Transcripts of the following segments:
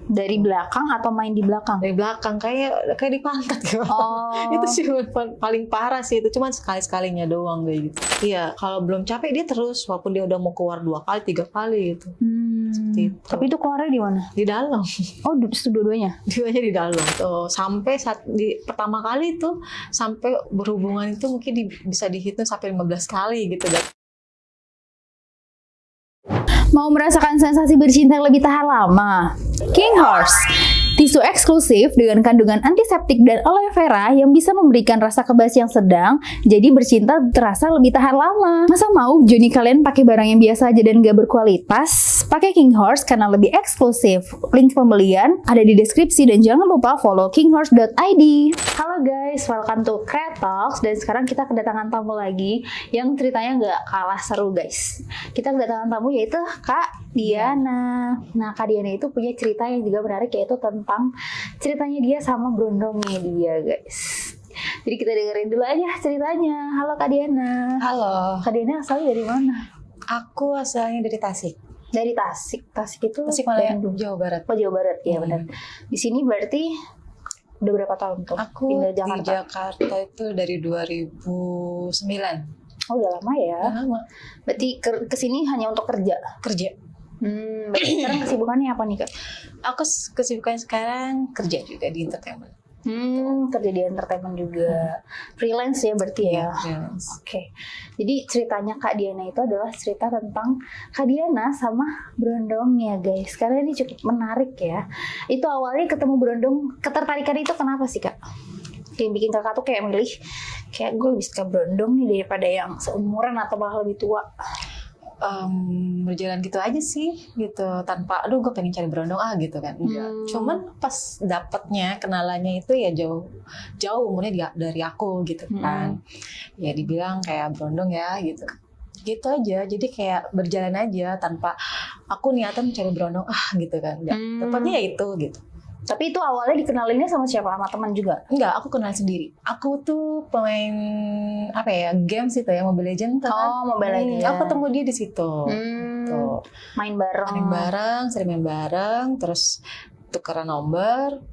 Dari belakang atau main di belakang? Dari belakang kayak di pantat gitu. Itu sih paling parah sih, itu cuma sekalinya doang kayak gitu. Iya, kalau belum capek dia terus walaupun dia udah mau keluar 2 kali 3 kali gitu. Seperti itu. Tapi itu keluarnya di mana? Di dalam. Oh, dua-duanya? Dua-duanya di dalam. Tuh, sampai saat di pertama kali itu sampai berhubungan itu mungkin bisa dihitung sampai 15 kali gitu. Mau merasakan sensasi bercinta yang lebih tahan lama? King Horse, tisu eksklusif dengan kandungan antiseptik dan aloe vera yang bisa memberikan rasa kebas yang sedang, jadi bercinta terasa lebih tahan lama. Masa mau Joni kalian pakai barang yang biasa aja dan gak berkualitas? Pakai King Horse karena lebih eksklusif. Link pembelian ada di deskripsi dan jangan lupa follow kinghorse.id. Halo guys, welcome to Kreatox, dan sekarang kita kedatangan tamu lagi yang ceritanya gak kalah seru guys. Kita kedatangan tamu yaitu Kak Diana. Nah, Kak Diana itu punya cerita yang juga menarik, yaitu tentang ceritanya dia sama berondongnya dia guys. Jadi kita dengerin dulu aja ceritanya. Halo Kak Diana. Halo. Kak Diana asalnya dari mana? Aku asalnya dari Tasik. Dari Tasik. Tasik itu Tasikmalaya, Jawa Barat. Oh, Jawa Barat, ya benar. Di sini berarti udah berapa tahun tuh? Aku pindah di Jakarta itu dari 2009. Oh, udah lama ya. Udah lama. Berarti kesini hanya untuk kerja? Kerja. Berarti sekarang kesibukannya apa nih Kak? Aku kesibukannya sekarang kerja juga di entertainment. Kerja di entertainment juga. Freelance ya berarti ya? Freelance. Oke. Jadi ceritanya Kak Diana itu adalah cerita tentang Kak Diana sama berondongnya guys. Karena ini cukup menarik ya. Itu awalnya ketemu berondong, ketertarikan itu kenapa sih Kak? Yang bikin kakak tuh kayak milih, kayak gue lebih suka berondong nih daripada yang seumuran atau malah lebih tua. Berjalan gitu aja sih gitu, tanpa aduh gue pengen cari berondong gitu kan, enggak. Cuman pas dapetnya kenalannya itu ya jauh umurnya dari aku gitu kan. Ya dibilang kayak berondong ya gitu aja, jadi kayak berjalan aja tanpa aku niatan cari berondong gitu kan, enggak. Tepatnya ya itu gitu. Tapi itu awalnya dikenalinnya sama siapa? Sama teman juga? Enggak, aku kenal sendiri. Aku tuh pemain games itu ya, Mobile Legends kan. Oh, Mobile Legends. Aku ketemu dia di situ. Tuh. Main bareng, sering main bareng, terus tukeran nomor,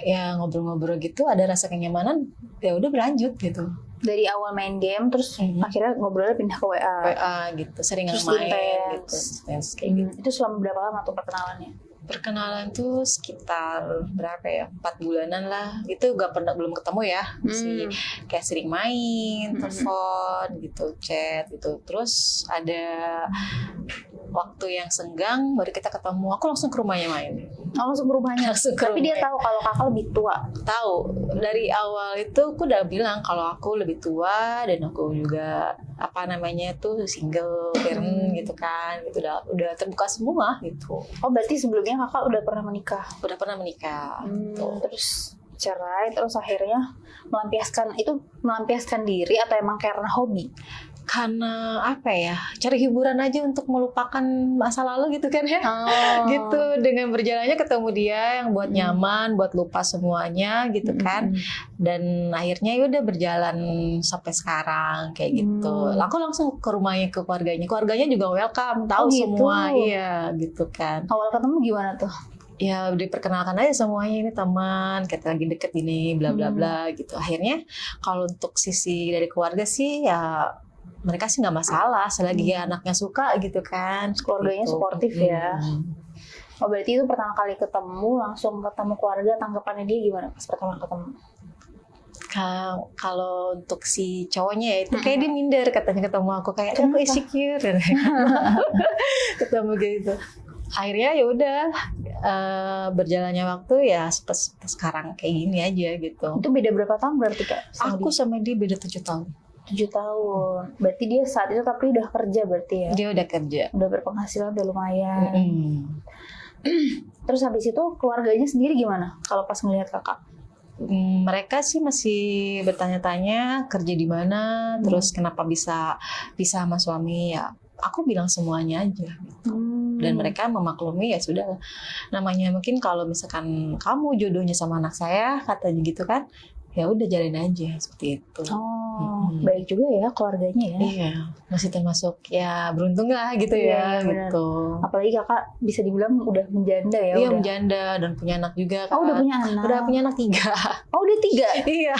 ya ngobrol-ngobrol gitu, ada rasa kenyamanan, ya udah berlanjut gitu. Dari awal main game, terus akhirnya ngobrolnya pindah ke WA gitu, sering terus main intens. gitu. Kayak gitu. Itu selama berapa lama tuh perkenalannya? Perkenalan tuh sekitar berapa ya, 4 bulanan lah. Itu belum ketemu ya, masih kayak sering main, telepon gitu, chat gitu. Terus ada waktu yang senggang baru kita ketemu, aku langsung ke rumahnya main. Langsung ke rumahnya. Tapi dia tahu kalau kakak lebih tua? Tahu, dari awal itu aku udah bilang kalau aku lebih tua dan aku juga single parent gitu kan, gitu udah terbuka semua gitu. Oh, berarti sebelumnya kakak udah pernah menikah? Udah pernah menikah. Terus cerai, terus akhirnya melampiaskan diri atau emang karena hobi? Karena cari hiburan aja untuk melupakan masa lalu gitu kan ya. Gitu, dengan berjalannya ketemu dia yang buat nyaman, buat lupa semuanya gitu kan. Dan akhirnya ya udah berjalan sampai sekarang kayak gitu. Aku langsung ke rumahnya, ke keluarganya juga welcome, tahu semua. Iya gitu kan. Awal ketemu gimana tuh? Ya diperkenalkan aja semuanya, ini teman, kita lagi deket ini, bla bla bla gitu. Akhirnya kalau untuk sisi dari keluarga sih ya mereka sih nggak masalah selagi anaknya suka gitu kan. Keluarganya gitu. Suportif ya. Oh, berarti itu pertama kali ketemu, langsung ketemu keluarga, tanggapannya dia gimana pas pertama ketemu? Kalau untuk si cowoknya ya itu kayak dia minder, katanya ketemu aku kayak aku insecure ketemu gitu. Akhirnya ya udah berjalannya waktu ya sekarang kayak gini aja gitu. Itu beda berapa tahun berarti Kak? Aku sama dia beda 7 tahun. 7 tahun. Berarti dia saat itu tapi udah kerja berarti ya? Dia udah kerja. Udah berpenghasilan, udah lumayan. Terus habis itu keluarganya sendiri gimana kalau pas ngelihat kakak? Mereka sih masih bertanya-tanya kerja di mana, terus kenapa bisa sama suami ya. Aku bilang semuanya aja gitu. Dan mereka memaklumi, ya sudah. Namanya mungkin kalau misalkan kamu jodohnya sama anak saya, katanya gitu kan. Ya udah jalin aja seperti itu. Baik juga ya keluarganya ya. Iya, masih termasuk ya beruntung lah gitu ya, benar. gitu. Apalagi kakak bisa dibilang udah menjanda ya. Iya, udah. menjanda dan punya anak juga kan. Oh udah punya anak. Udah punya anak 3. Oh udah 3. Iya.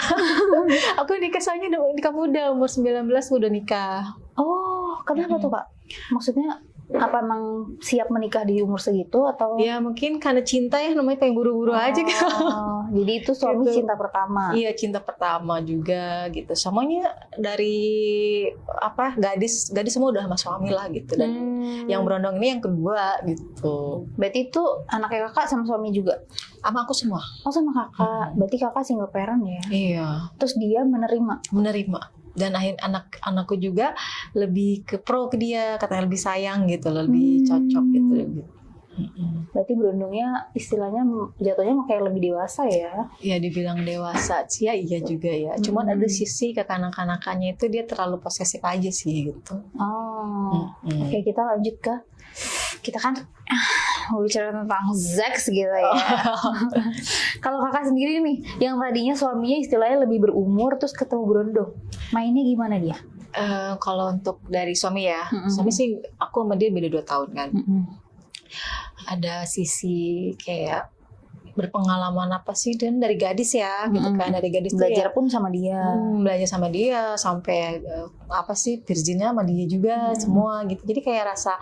Aku nikah soalnya udah nikah muda, umur 19 udah nikah. Oh kenapa tuh kak? Maksudnya apa emang siap menikah di umur segitu atau? Ya mungkin karena cinta ya, namanya pengen buru-buru aja kan. Jadi itu suami Gitu. cinta pertama. Iya, cinta pertama juga gitu. Semuanya dari gadis semua udah sama suami lah gitu. Dan yang berondong ini yang kedua gitu. Berarti itu anaknya kakak sama suami juga? Sama aku semua. Oh sama kakak. Berarti kakak single parent ya? Iya. Terus dia menerima. Dan anakku juga lebih ke pro ke dia, katanya lebih sayang gitu, lebih cocok gitu. Berarti berondongnya istilahnya jatuhnya kayak lebih dewasa ya? Ya dibilang dewasa sih ya, iya juga ya. Cuman ada sisi kekanak-kanakannya itu dia terlalu posesif aja sih gitu. Oke, kita lanjut ke kita kan mau bicara tentang seks gitu ya. Kalau kakak sendiri nih, yang tadinya suaminya istilahnya lebih berumur terus ketemu berondong, mainnya gimana dia? Kalau untuk dari suami ya, suami sih aku sama dia beda 2 tahun kan. Ada sisi kayak berpengalaman apa sih, dan dari gadis ya gitu kan, dari gadis belajar tuh ya, pun sama dia. Belajar sama dia sampai virginnya sama dia juga semua gitu. Jadi kayak rasa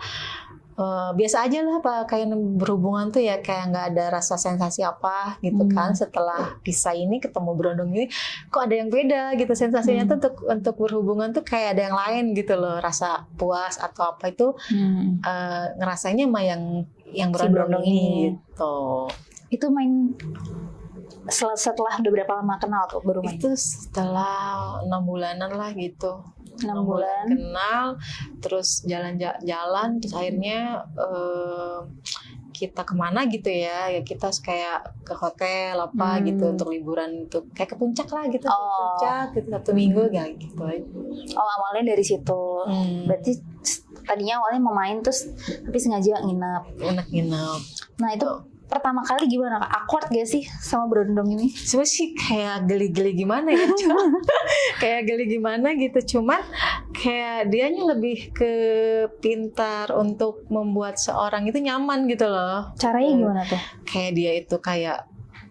biasa aja lah, kayak berhubungan tuh ya kayak nggak ada rasa sensasi apa gitu kan. Setelah pisah ini ketemu berondong ini kok ada yang beda gitu sensasinya tuh untuk berhubungan tuh kayak ada yang lain gitu loh, rasa puas atau apa itu ngerasanya sama yang berondong ini gitu. Itu main setelah udah berapa lama kenal tuh baru main? Itu setelah 6 bulanan lah gitu. 6 bulan kenal, terus jalan-jalan, terus akhirnya kita kemana gitu ya kita kayak ke hotel apa gitu untuk liburan, untuk kayak ke puncak lah gitu, ke puncak gitu 1 minggu kayak gitu aja. Awalnya dari situ. Berarti tadinya awalnya mau main terus tapi sengaja nginep. Nah itu pertama kali gimana kak? Awkward gak sih sama berondong ini? Sebenarnya sih kayak geli-geli gimana ya, kayak geli gimana gitu. Cuman kayak dianya lebih ke pintar untuk membuat seorang itu nyaman gitu loh. Caranya gimana tuh? Kayak dia itu kayak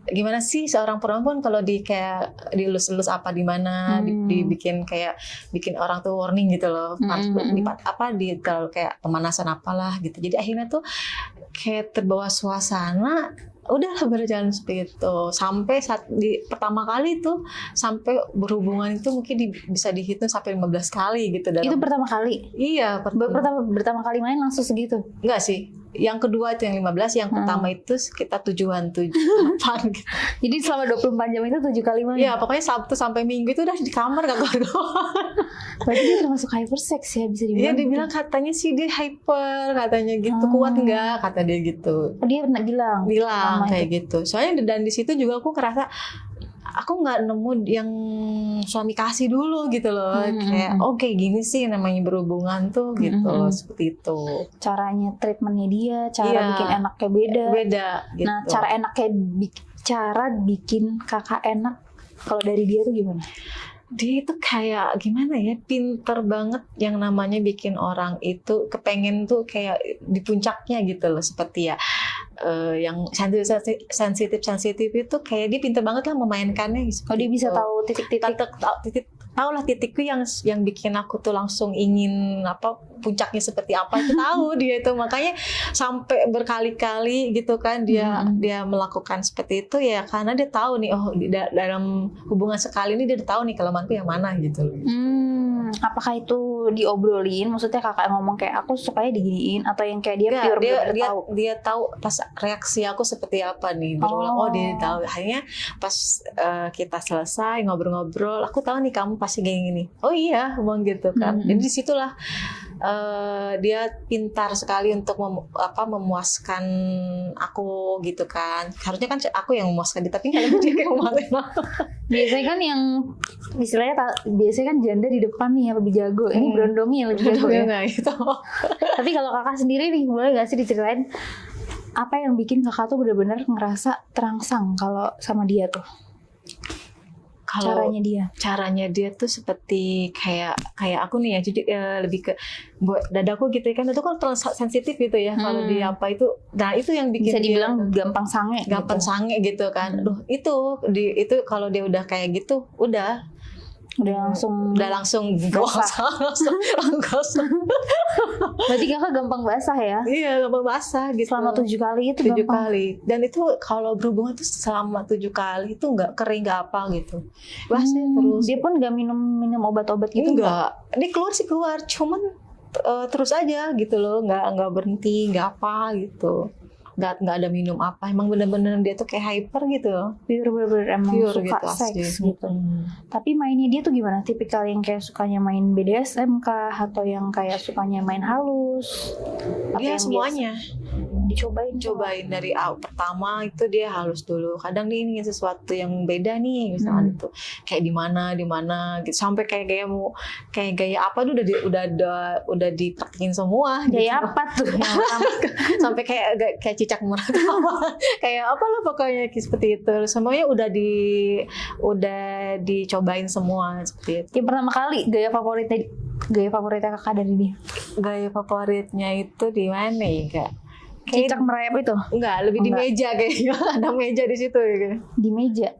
gimana sih seorang perempuan kalau kayak dilus-lus apa di mana, dibikin kayak bikin orang tuh warning gitu loh. Kalau kayak pemanasan apalah gitu. Jadi akhirnya tuh kayak terbawa suasana, udahlah berjalan seperti itu sampai pertama kali tuh sampai berhubungan itu mungkin bisa dihitung sampai 15 kali gitu. Itu pertama kali? Iya, pertama kali main langsung segitu? Enggak sih, yang kedua itu yang 15, yang pertama itu kita 7-8 gitu. Jadi selama 24 jam itu 7 kali main? Iya, pokoknya Sabtu sampai Minggu itu udah di kamar gak keluar. Berarti dia termasuk hypersex ya, bisa dibilang? Iya, dibilang katanya sih dia hyper, katanya gitu. Kuat enggak, kata dia gitu. Dia pernah bilang kayak gitu. Soalnya dan di situ juga aku ngerasa aku nggak nemu yang suami kasih dulu gitu loh. Kayak kayak gini sih namanya berhubungan tuh gitu loh, seperti itu. Caranya treatmentnya dia, cara bikin enaknya beda. Gitu. Nah, cara bikin kakak enak kalau dari dia tuh gimana? Dia itu kayak gimana ya, pinter banget yang namanya bikin orang itu kepengen tuh kayak di puncaknya gitu loh, seperti ya yang sensitif itu kayak dia pinter banget lah memainkannya gitu. Dia bisa tahu titik-titik. Tahu lah titikku yang bikin aku tuh langsung ingin puncaknya seperti apa itu tahu dia itu, makanya sampai berkali-kali gitu kan dia melakukan seperti itu ya karena dia tahu nih dalam hubungan sekali ini dia tahu nih kelemahanku yang mana gitu. Apakah itu diobrolin? Maksudnya kakak ngomong kayak aku sukanya diginiin atau yang kayak dia pure tahu? Dia tahu pas reaksi aku seperti apa nih berulang. Dia tahu. Akhirnya pas kita selesai ngobrol-ngobrol, aku tahu nih kamu pasti gini. Oh iya, ngomong gitu kan. Jadi disitulah dia pintar sekali untuk memuaskan aku gitu kan. Harusnya kan aku yang memuaskan dia, tapi nggak dia yang memuaskan aku. Biasanya kan yang istilahnya kan janda di depan nih yang lebih jago. Ini berondongnya yang lebih jago ya. Gitu. Tapi kalau kakak sendiri nih, boleh nggak sih diceritain apa yang bikin kakak tuh benar-benar ngerasa terangsang kalau sama dia tuh? Kalau Caranya dia tuh seperti kayak aku nih ya, jadi lebih ke buat dadaku gitu kan, itu kan terlalu sensitif gitu ya kalau dia apa itu, nah itu yang bikin bisa dia dibilang gampang sange gampang gitu. sange gitu kan. Duh, itu kalau dia udah kayak gitu udah langsung langsung basah. gosong. Berarti kakak gampang basah ya? Iya, gampang basah gitu. Selama 7 kali itu 7 gampang. kali. Dan itu kalau berhubungan tuh selama 7 kali itu nggak kering, nggak apa gitu. Basah terus. Dia pun nggak minum obat-obat gitu? Enggak. Dia keluar sih keluar, cuman terus aja gitu loh, nggak berhenti, nggak apa gitu. Nggak ada minum apa, emang bener-bener dia tuh kayak hyper gitu loh. Bener-bener emang Pure suka gitu, seks asli. gitu. Tapi mainnya dia tuh gimana? Tipikal yang kayak sukanya main BDSM kah? Atau yang kayak sukanya main halus? Atau Dia yang semuanya dicobain dari pertama itu dia halus dulu. Kadang dia ingin sesuatu yang beda nih, misalnya itu kayak di mana gitu, sampai kayak gaya apa tuh udah dipraktekin semua. Gaya gitu. apa tuh? Yang pertama? Sampai kayak cicak merah kayak apa lah pokoknya seperti itu, semuanya udah dicobain semua seperti itu. Yang pertama kali gaya favoritnya kakak dari dia? Gaya favoritnya itu di mana ya kak? Cicak merayap itu? Enggak, lebih di meja kayaknya. Ada meja di situ ya. Di meja?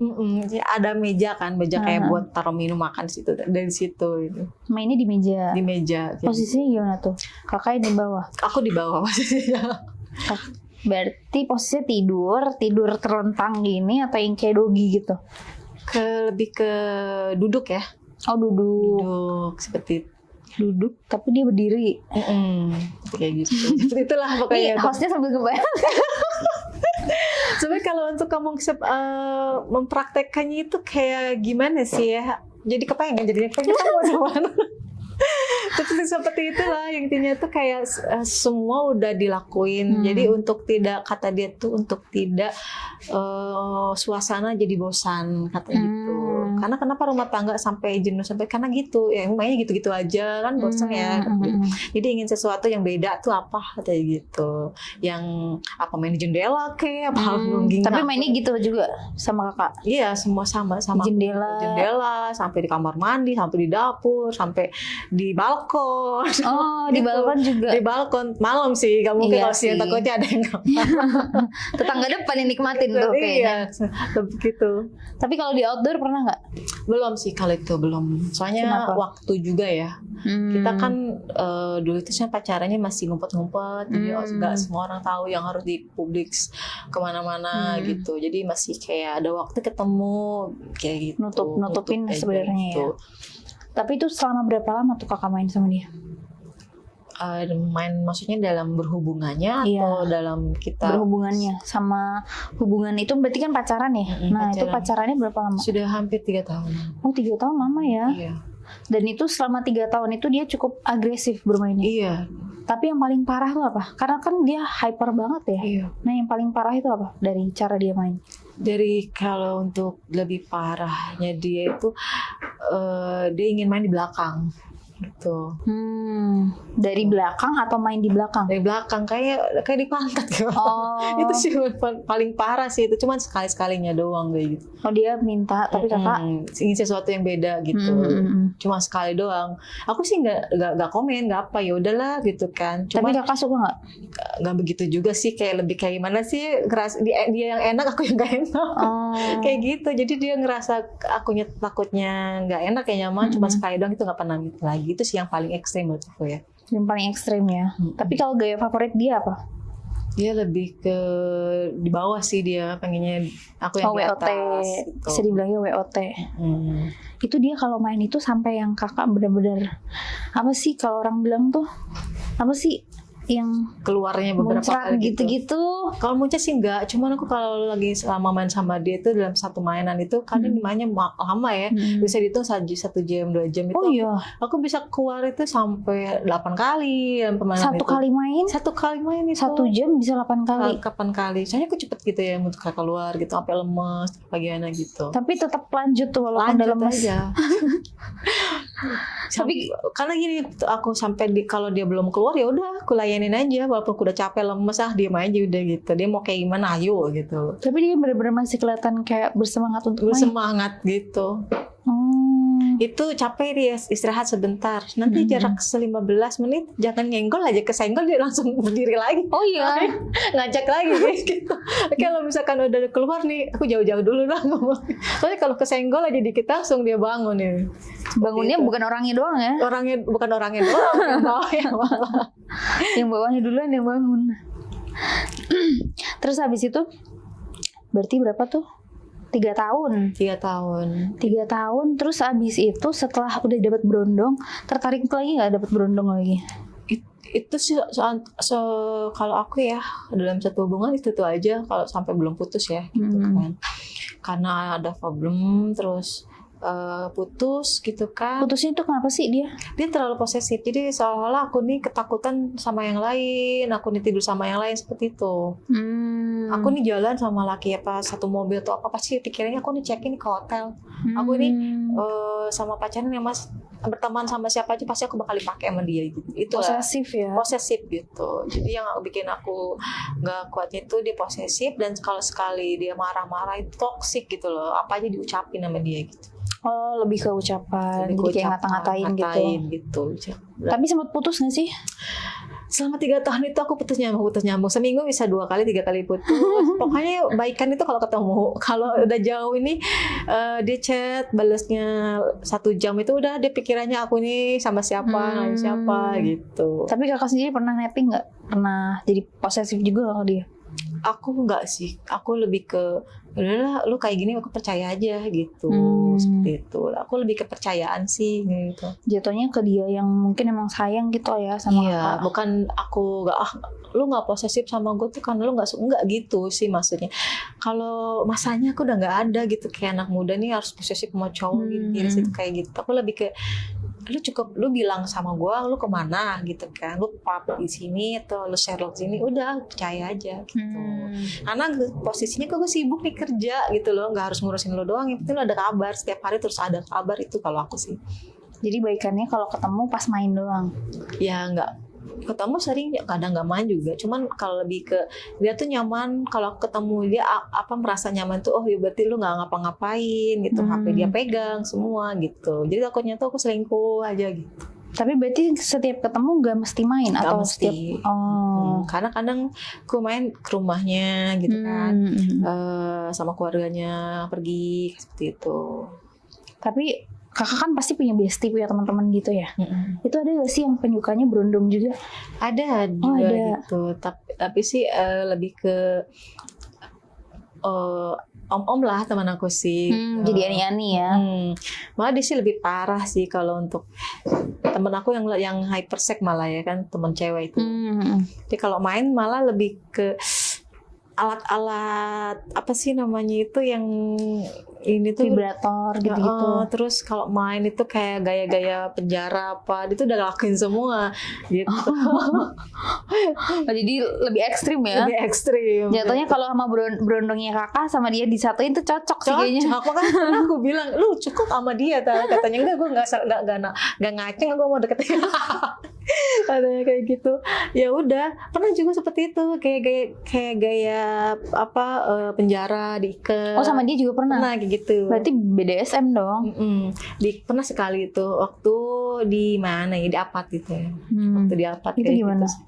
Ada meja kan, meja kayak buat taruh minum makan di situ, dari situ gitu. Mainnya di meja? Di meja. Posisinya gimana tuh? Kakaknya di bawah? Aku di bawah posisinya. Berarti posisinya tidur terlentang gini atau yang kayak dogi gitu? Lebih ke duduk ya. Oh duduk. Duduk seperti itu. Duduk tapi dia berdiri. Kayak gitu. Seperti itulah pokoknya. Nih hostnya sambil kebayang. Sebenarnya kalau untuk kamu mempraktekkannya itu kayak gimana sih ya? Jadi kepengen jadinya pengen tahu sama. Seperti itulah intinya tuh kayak semua udah dilakuin. Jadi untuk tidak, kata dia tuh untuk tidak suasana jadi bosan kata gitu. Karena kenapa rumah tangga sampai jenuh, sampai karena gitu ya, mainnya gitu-gitu aja kan bosan ya. Jadi ingin sesuatu yang beda tuh apa katanya gitu. Yang apa, main di jendela kayak apa Tapi mainnya gitu juga sama kakak? Iya, semua sama jendela, sampai di kamar mandi, sampai di dapur, sampai di balkon. Oh, di gitu. balkon juga. Di balkon malam sih, gak mungkin kalau siang, sih. takutnya ada yang Tetangga depan yang nikmatin tuh kayaknya. Iya, begitu. Tapi kalau di outdoor pernah nggak? Belum sih kalau itu belum. Soalnya Kenapa? waktu juga ya. Kita kan dulu itu pacarannya masih ngumpet-ngumpet, jadi nggak semua orang tahu yang harus dipublik kemana-mana gitu. Jadi masih kayak ada waktu ketemu kayak gitu. Nutupin kayak sebenarnya gitu. ya. Tapi itu selama berapa lama tuh kakak main sama dia? Main maksudnya dalam berhubungannya atau dalam kita berhubungannya sama hubungan itu berarti kan pacaran ya? Nah pacaran. itu pacarannya berapa lama? Sudah hampir 3 tahun. Oh 3 tahun lama ya? Iya. Dan itu selama 3 tahun itu dia cukup agresif bermainnya? Iya. Tapi yang paling parah tuh apa? Karena kan dia hyper banget ya? Iya. Nah yang paling parah itu apa dari cara dia main? Dari kalau untuk lebih parahnya dia itu dia ingin main di belakang gitu. Dari belakang atau main di belakang? Dari belakang kayak di pantat gitu. Oh. Itu sih paling parah sih, itu cuman sekalinya doang kayak gitu. Oh dia minta tapi kakak ingin sesuatu yang beda gitu. Cuma sekali doang. Aku sih nggak komen, nggak apa, ya udahlah gitu kan. Cuma tapi kakak suka nggak begitu juga sih, kayak lebih kayak gimana sih, dia yang enak aku yang nggak enak. Kayak gitu. Jadi dia ngerasa akunya takutnya nggak enak, kayak nyaman cuma sekali doang, itu nggak pernah gitu lagi. Itu sih yang paling ekstrim menurut aku ya. Yang paling ekstrim ya. Tapi kalau gaya favorit dia apa? Dia lebih ke di bawah sih, dia pengennya aku yang di WOT, atas gitu. bisa dibilangnya WOT. Itu dia kalau main itu sampai yang kakak benar-benar apa sih kalau orang bilang tuh apa sih yang keluarnya beberapa muncrat kali gitu-gitu. Kalau muncrat sih enggak, cuman aku kalau lagi selama main sama dia itu dalam satu mainan itu kadang mainnya lama ya, bisa dihitung 1 jam 2 jam itu. Oh iya. Aku bisa keluar itu sampai 8 kali dalam permainan Satu itu. kali main itu 1 jam bisa 8 kali. Kapan kali? Soalnya aku cepet gitu ya untuk keluar gitu sampai lemes bagaimana gitu. Tapi tetap lanjut tuh walaupun udah lemes. Aja. Tapi karena gini, aku sampai kalau dia belum keluar ya udah aku layanin aja, walaupun aku udah capek lemes diem aja udah gitu. Dia mau kayak gimana ayo gitu. Tapi dia benar-benar masih kelihatan kayak bersemangat untuk bersemangat gitu. Itu capek dia istirahat sebentar. Nanti jarak 15 menit jangan nyenggol aja, kesenggol dia langsung berdiri lagi. Oh iya. Ngajak lagi gitu. Kalau misalkan udah keluar nih, aku jauh-jauh dulu lah ngomong. Soalnya kalau kesenggol aja dikit langsung dia bangun nih. Bangunnya bukan orangnya doang ya? Bukan orangnya doang, yang bawahnya malah. Yang bawahnya duluan yang bangun. Terus habis itu berarti berapa tuh? 3 tahun. 3 tahun. 3 tahun. Terus abis itu setelah udah dapat berondong, tertarik lagi nggak dapat berondong lagi? Itu sih kalau aku ya dalam satu hubungan itu tuh aja, kalau sampai belum putus ya gitu kan. Karena ada problem terus putus gitu kan. Putusnya itu kenapa sih dia? Dia terlalu posesif. Jadi seolah-olah aku nih ketakutan sama yang lain, aku nih tidur sama yang lain seperti itu. Aku nih jalan sama laki apa satu mobil tuh apa pasti pikirannya aku nih check-in ke hotel. Aku nih sama pacarnya yang berteman sama siapa aja pasti aku bakal dipakai sama dia gitu. Itu posesif ya. Posesif gitu. Jadi yang bikin aku nggak kuatnya itu dia posesif, dan kalau sekali dia marah-marah itu toksik gitu loh. Apa aja diucapin sama dia gitu. Oh, lebih ke ucapan, jadi kayak ngata-ngatain gitu. Tapi sempat putus nggak sih? Selama 3 tahun itu aku putus nyambung. Seminggu bisa 2 kali 3 kali putus. Pokoknya baikan itu kalau ketemu. Kalau udah jauh ini dia chat balasnya 1 jam itu udah dia pikirannya aku nih sama siapa, siapa gitu. Tapi kakak sendiri pernah netting nggak? Pernah jadi posesif juga kalau dia? Aku enggak sih. Aku lebih ke udahlah lu kayak gini aku percaya aja gitu. Seperti itu. Aku lebih kepercayaan sih gitu. Jatuhnya ke dia yang mungkin emang sayang gitu ya sama kakak. Bukan aku enggak lu enggak posesif sama gue tuh karena lu enggak gitu sih maksudnya. Kalau masanya aku udah enggak ada gitu kayak anak muda nih harus posesif sama cowok gitu kayak gitu. Aku lebih ke lu bilang sama gue lu kemana gitu kan, lu pap di sini atau lu share di sini udah percaya aja gitu. Karena posisinya gue sibuk nih kerja gitu loh, nggak harus ngurusin lu doang, yang penting lu ada kabar setiap hari, terus ada kabar itu kalau aku sih. Jadi baikannya kalau ketemu pas main doang? Ya nggak ketemu sering, kadang nggak main juga, cuman kalau lebih ke dia tuh nyaman kalau ketemu dia merasa nyaman tuh, oh ya berarti lu nggak ngapa-ngapain gitu, HP dia pegang semua gitu, jadi takutnya tuh aku selingkuh aja gitu. Tapi berarti setiap ketemu gak mesti main gak atau mesti. Setiap karena kadang aku main ke rumahnya gitu kan, sama keluarganya pergi seperti itu. Tapi kakak kan pasti punya bestie, punya teman-teman gitu ya. Itu ada gak sih yang penyukanya berondong juga? Ada juga gitu. Tapi sih lebih ke om-om lah teman aku sih. Jadi ani-ani ya. Malah dia sih lebih parah sih kalau untuk temen aku yang hypersek malah ya kan, temen cewek itu. Jadi kalau main malah lebih ke alat-alat apa sih namanya itu yang ini tuh vibrator gitu-gitu. Terus kalau main itu kayak gaya-gaya penjara apa, dia tuh udah lakuin semua gitu. Jadi lebih ekstrim ya. Lebih ekstrim. Jatuhnya kalau sama berondongnya kakak sama dia disatuin tuh cocok sih kayaknya. Aku kan pernah aku bilang lu cukup sama dia, katanya enggak, gue nggak ngaceng, gue mau deketin. Katanya kayak gitu. Ya udah, pernah juga seperti itu, kayak gaya penjara diikat. Oh, sama dia juga pernah. Pernah kayak gitu. Berarti BDSM dong. Pernah sekali itu waktu di mana ya, di Apat gitu ya. Waktu di Apat itu kayak gimana? Gitu.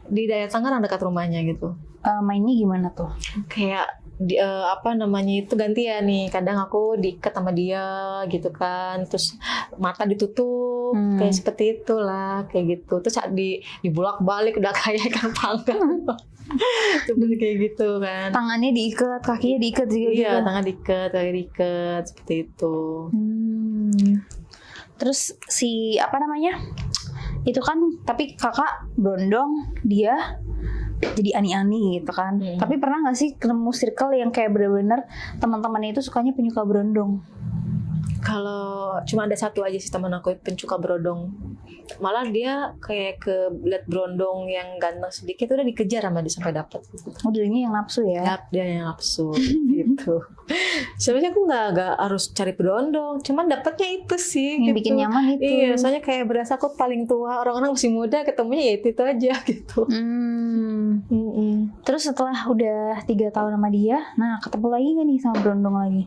Di daerah Tangerang dekat rumahnya gitu. Mainnya gimana tuh? Kayak itu gantian nih, kadang aku diikat sama dia gitu kan, terus mata ditutup kayak seperti itulah, kayak gitu, terus dibulak-balik udah kayak ikan panggang. Seperti kayak gitu kan. Tangannya diikat, kakinya diikat juga. Iya, tangan diikat, kaki diikat, seperti itu. Terus itu kan, tapi kakak berondong, dia jadi ani-ani gitu kan. Tapi pernah nggak sih ketemu circle yang kayak bener-bener teman-temannya itu sukanya penyuka berondong? Kalau cuma ada satu aja sih teman aku pencuka berondong, malah dia kayak ke lihat berondong yang ganteng sedikit udah dikejar sama dia sampai dapat. Oh, dirinya yang nafsu ya? Yap, dia yang nafsu gitu. Sebenarnya aku nggak harus cari berondong, cuman dapatnya itu sih. Yang gitu. bikin nyaman itu. Iya, soalnya kayak berasa aku paling tua, orang-orang masih muda, ketemunya ya itu aja gitu. Terus setelah udah 3 tahun sama dia, nah ketemu lagi nggak nih sama berondong lagi?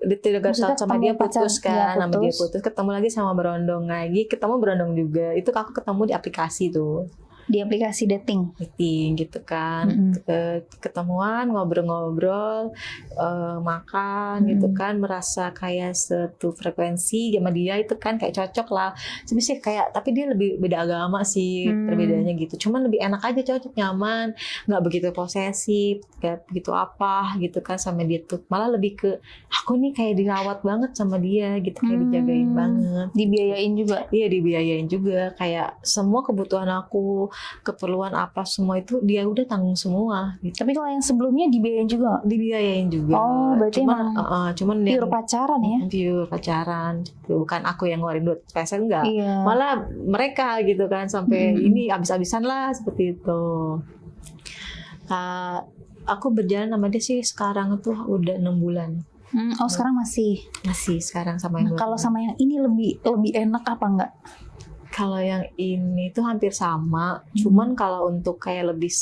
Di 3 tahun sama dia putus kan, sama dia putus. putus, ketemu lagi sama berondong lagi, ketemu berondong juga. Itu aku ketemu di aplikasi tuh. Di aplikasi dating Gitu kan. Ketemuan, ngobrol-ngobrol, makan gitu kan, merasa kayak satu frekuensi sama dia itu kan kayak cocok lah. Sebenarnya kayak tapi dia lebih beda agama sih perbedaannya gitu. Cuman lebih enak aja, cocok, nyaman, nggak begitu posesif, kayak begitu apa gitu kan sama dia tuh. Malah lebih ke aku nih kayak dirawat banget sama dia gitu, kayak dijagain banget. dibiayain juga. Iya, dibiayain juga, kayak semua kebutuhan aku, keperluan apa semua itu dia udah tanggung semua gitu. Tapi kalau yang sebelumnya dibiayain juga? Dibiayain juga. Oh, berarti cuman pure yang pacaran ya? pure pacaran gitu. Bukan aku yang ngeluarin duit pesan, enggak. Iya. Malah mereka gitu kan sampai ini abis-abisan lah seperti itu. Aku berjalan sama dia sih sekarang tuh udah 6 bulan. Oh, sekarang masih Sekarang sama yang kalau sama yang ini lebih enak apa enggak? Kalau yang ini tuh hampir sama, cuman kalau untuk kayak lebih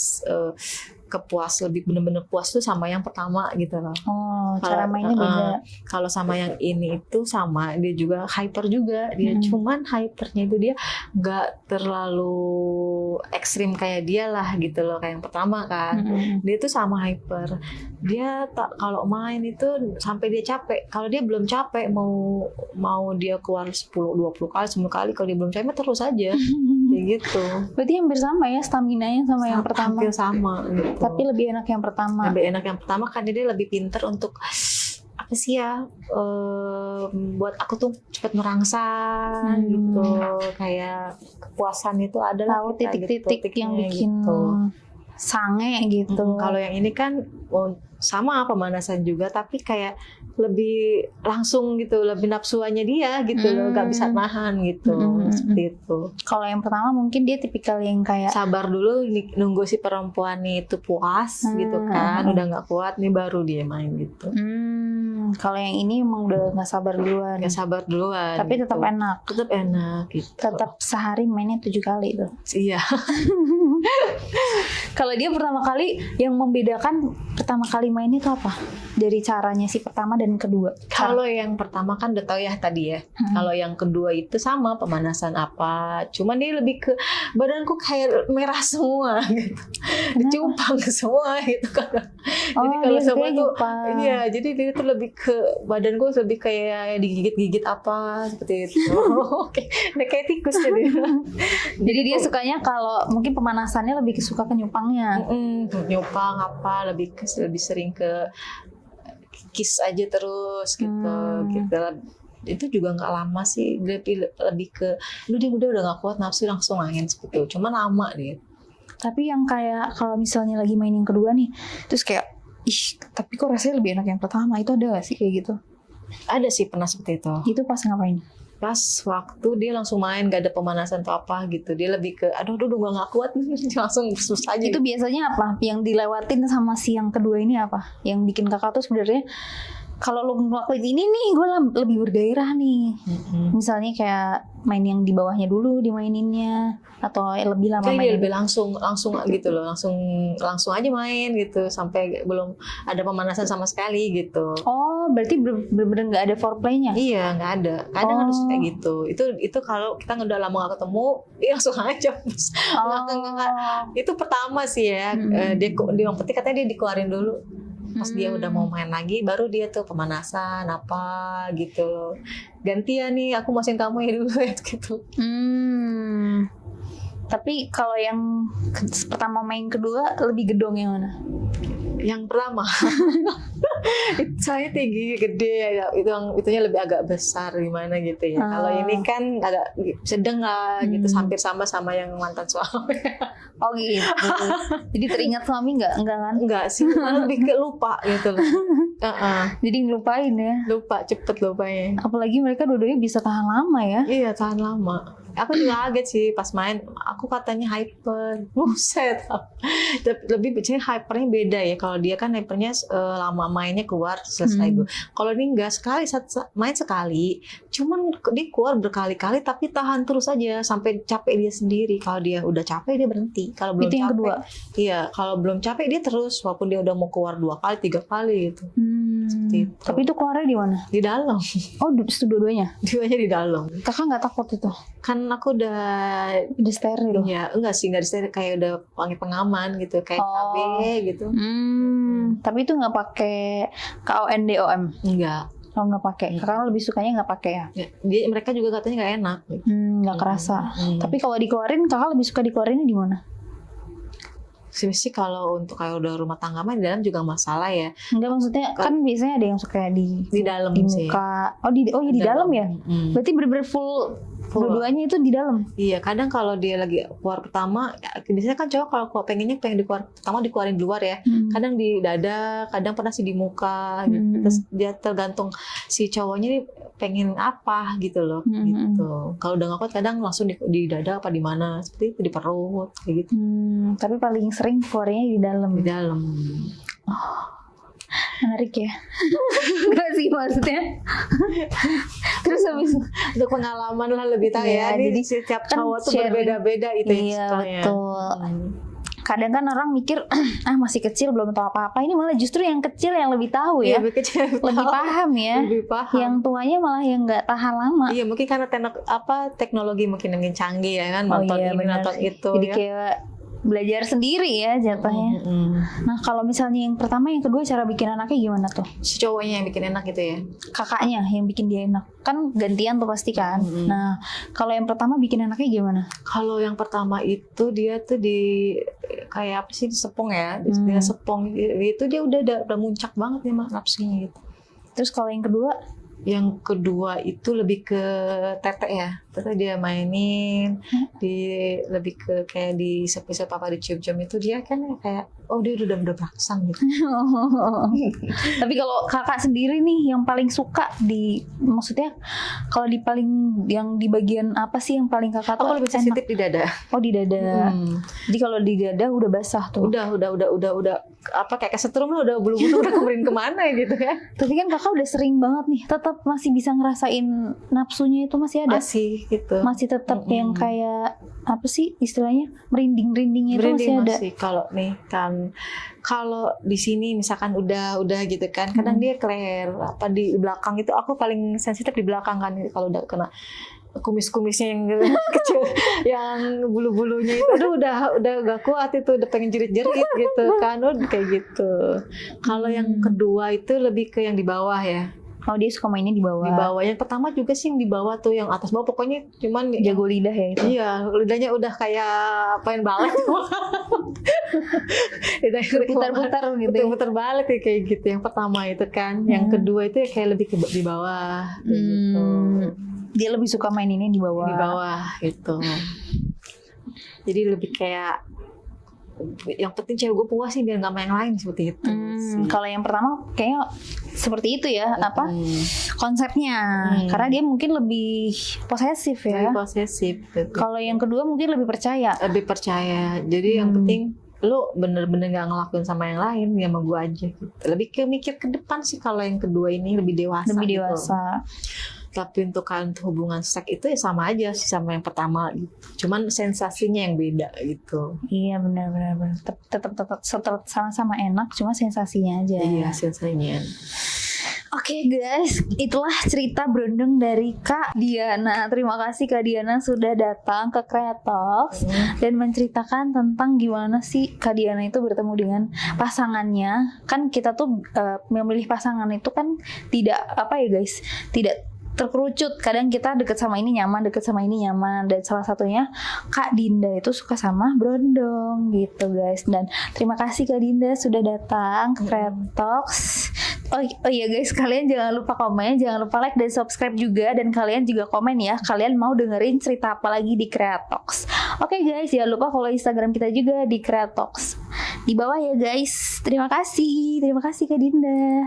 lebih bener-bener puas tuh sama yang pertama gitu loh. Oh, cara mainnya beda. Kalau sama yang ini itu sama, dia juga hyper juga, dia cuman hypernya itu dia nggak terlalu ekstrim kayak dia lah gitu loh, kayak yang pertama kan. Dia tuh sama hyper. Dia kalau main itu sampai dia capek. Kalau dia belum capek mau dia keluar 10-20 kali, 10 kali, kalau dia belum capek terus aja. Kayak gitu. Berarti hampir sama ya staminanya sama yang pertama. Hampir sama gitu. Tapi lebih enak yang pertama. Lebih enak yang pertama karena dia lebih pinter untuk apa sih ya, buat aku tuh cepat merangsang gitu. Kayak kepuasan itu adalah tahu titik-titik yang bikin gitu. sange gitu. Kalau yang ini kan sama pemanasan juga, tapi kayak lebih langsung gitu, lebih nafsuannya dia gitu loh, gak bisa nahan gitu, seperti itu. Kalau yang pertama mungkin dia tipikal yang kayak sabar dulu nunggu si perempuan itu puas gitu kan, udah nggak kuat nih baru dia main gitu. Kalau yang ini emang udah nggak sabar duluan. Nggak sabar duluan. Tapi gitu. tetap enak. Tetap enak gitu. Tetap sehari mainnya 7 kali tuh. Iya. Kalau dia pertama kali, yang membedakan pertama kali mainnya itu apa? Dari caranya si pertama dan kedua. Kalau yang pertama kan udah tahu ya tadi ya. Kalau yang kedua itu sama pemanasan apa. Cuman dia lebih ke badanku kayak merah semua gitu. Cupang semua gitu kan. Jadi kalau semua tuh iya, jadi dia tuh lebih ke badanku lebih kayak digigit-gigit apa seperti itu. Oke. Kayak tikus jadi. Jadi dia sukanya kalau mungkin pemanasannya lebih suka ke nyupangnya. Nyupang apa lebih sering ke kiss aja terus gitu. Gitu. Itu juga nggak lama sih, lebih ke lu dia udah nggak kuat nafsu langsung main seperti itu. Cuma lama dia. Tapi yang kayak kalau misalnya lagi main yang kedua nih, terus kayak tapi kok rasanya lebih enak yang pertama, itu ada gak sih kayak gitu? Ada sih, pernah seperti itu. Itu pas ngapain? Pas waktu dia langsung main gak ada pemanasan atau apa gitu, dia lebih ke aduh gue gak kuat langsung susah aja. Itu biasanya apa yang dilewatin sama si yang kedua ini, apa yang bikin kakak tuh sebenarnya kalau lo ngelakuin ini nih gue lebih bergairah nih. Misalnya kayak main yang di bawahnya dulu dimaininnya, atau lebih lama kayak main dia lebih langsung gitu loh, langsung aja main gitu sampai belum ada pemanasan sama sekali gitu. Oh, berarti bener-bener nggak ada foreplaynya? Iya, nggak ada. Kadang harus kayak gitu. Itu kalau kita udah lama nggak ketemu, langsung aja. Itu pertama sih ya. Dia yang penting katanya dia dikeluarin dulu. Pas dia udah mau main lagi, baru dia tuh pemanasan apa gitu. Gantian nih, aku masukin kamu ya dulu ya gitu. Tapi kalau yang pertama main kedua lebih gedong yang mana? Yang pertama. Soalnya tinggi, gede, ya, itunya lebih agak besar gimana gitu ya. Kalau ini kan agak sedang lah gitu, hampir sama yang mantan suami. Oh gitu. Jadi teringat suami nggak? Enggak kan? Enggak sih, malah lebih ke lupa gitu loh. Jadi ngelupain ya. Lupa, cepet lupanya. Apalagi mereka dua-duanya bisa tahan lama ya. Iya, tahan lama. Aku juga kaget sih pas main. Aku katanya hyper. Buset. Lebih biasanya hypernya beda ya. Kalau dia kan hypernya lama mainnya keluar selesai dulu. Kalau ini enggak, sekali main sekali. Cuman dia keluar berkali-kali tapi tahan terus aja sampai capek dia sendiri. Kalau dia udah capek dia berhenti. Kalau belum Itu yang capek, kedua. iya. Kalau belum capek dia terus walaupun dia udah mau keluar 2 kali, 3 kali gitu. Seperti itu. Tapi itu keluarnya di mana? Di dalam. Oh, dua-duanya. Duanya di dalam. Kakak nggak takut itu? Kan aku udah steril. ya enggak sih, enggak disteril, kayak udah panggil pengaman gitu, kayak KB gitu. Tapi itu nggak pakai KONDOM? Enggak. Oh, nggak pakai. Kakak lebih sukanya nggak pakai ya? Mereka juga katanya nggak enak gitu. Nggak kerasa. Tapi kalau dikeluarin, kakak lebih suka dikeluarinnya di mana? Sih kalau untuk kayak udah rumah tangga mah di dalam juga masalah ya. Enggak, maksudnya kan biasanya ada yang suka di dalam di sih. muka. Oh di dalam ya? Berarti bener-bener full. Dua-duanya itu di dalam. Iya, kadang kalau dia lagi keluar pertama, biasanya kan cowok kalau pengen dikeluar pertama dikeluarin di luar ya. Kadang di dada, kadang pernah sih di muka gitu. Terus dia tergantung si cowoknya nih pengen apa gitu loh gitu. Kalau udah nggak kuat kadang langsung di dada apa di mana, seperti itu, di perut kayak gitu. Tapi paling sering keluarnya di dalam. Di dalam. Menarik ya. Enggak sih maksudnya. Terus habis untuk pengalaman lah lebih tahu ya. Jadi setiap cowok tuh berbeda-beda itu. Iya, betul. Kadang kan orang mikir masih kecil belum tahu apa-apa. Ini malah justru yang kecil yang lebih tahu ya. Lebih kecil lebih paham ya. Lebih paham. Yang tuanya malah yang nggak tahan lama. Iya, mungkin karena teknologi mungkin canggih ya kan, nonton ini nonton itu. Jadi ya. kayak belajar sendiri ya jatuhnya. Nah, kalau misalnya yang pertama, yang kedua, cara bikin anaknya gimana tuh? Si cowoknya yang bikin enak gitu ya? Kakaknya yang bikin dia enak. Kan gantian tuh pasti kan. Nah, kalau yang pertama bikin anaknya gimana? Kalau yang pertama itu dia tuh kayak apa sih, di sepong ya. Dia sepong itu dia udah muncak banget nih nafsunya gitu. Terus kalau yang kedua? Yang kedua itu lebih ke tete ya. Tete dia mainin, lebih ke kayak di sepisah papa dicium-cium itu dia kan kayak dia udah beraksang gitu. Tapi kalau kakak sendiri nih yang paling suka maksudnya kalau yang di bagian apa sih yang paling kakak tuh? Aku lebih sensitif di dada. Oh, di dada. Jadi kalau di dada udah basah tuh. Udah apa kayak kesetrum lah, udah bulu-bulu udah kemarin kemana gitu ya. Tapi kan kakak udah sering banget nih, tetap masih bisa ngerasain nafsunya itu masih ada. Masih tetap yang kayak apa sih istilahnya, merinding-merindingnya itu masih ada. Kalau nih kan, kalau di sini misalkan udah gitu kan, kadang dia ke leher apa di belakang itu aku paling sensitif di belakang kan, kalau udah kena kumis-kumisnya yang kecil, yang bulu-bulunya itu udah gak kuat, itu udah pengen jerit-jerit gitu kan, kayak gitu. Kalau yang kedua itu lebih ke yang di bawah ya. Oh, dia suka mainnya di bawah. Di bawah. Yang pertama juga sih yang di bawah tuh, yang atas bawah pokoknya cuman jago lidah ya itu. Iya, lidahnya udah kayak main balet. Putar-putar gitu. Putar balik kayak gitu. Yang pertama itu kan. Yang kedua itu kayak lebih di bawah gitu. Dia lebih suka main ini di bawah. Di bawah gitu. Jadi lebih kayak yang penting cewek gue puas sih, biar nggak main yang lain, seperti itu. Kalau yang pertama kayaknya seperti itu ya, konsepnya. Karena dia mungkin lebih posesif ya. Lebih posesif. Kalau yang kedua mungkin lebih percaya. Lebih percaya. Jadi yang penting lu bener-bener gak ngelakuin sama yang lain, ya sama gue aja gitu. Lebih ke mikir ke depan sih kalau yang kedua ini, lebih dewasa. Lebih dewasa. Tapi untuk hubungan seks itu ya sama aja sih sama yang pertama gitu. Cuman sensasinya yang beda gitu. Iya, benar. Tetap sama-sama enak, cuma sensasinya aja. Iya, sensasinya. Oke guys, itulah cerita berundung dari Kak Diana. Terima kasih Kak Diana sudah datang ke Kreatox dan menceritakan tentang gimana sih Kak Diana itu bertemu dengan pasangannya. Kan kita tuh memilih pasangan itu kan tidak tidak terkerucut. Kadang kita deket sama ini nyaman, dan salah satunya Kak Dinda itu suka sama Brondong gitu guys. Dan terima kasih Kak Dinda sudah datang ke Kreatox. Oh iya guys, kalian jangan lupa komen, jangan lupa like dan subscribe juga, dan kalian juga komen ya, kalian mau dengerin cerita apa lagi di Creatox. Oke guys, jangan lupa follow Instagram kita juga di Creatox. Di bawah ya guys. Terima kasih Kak Dinda.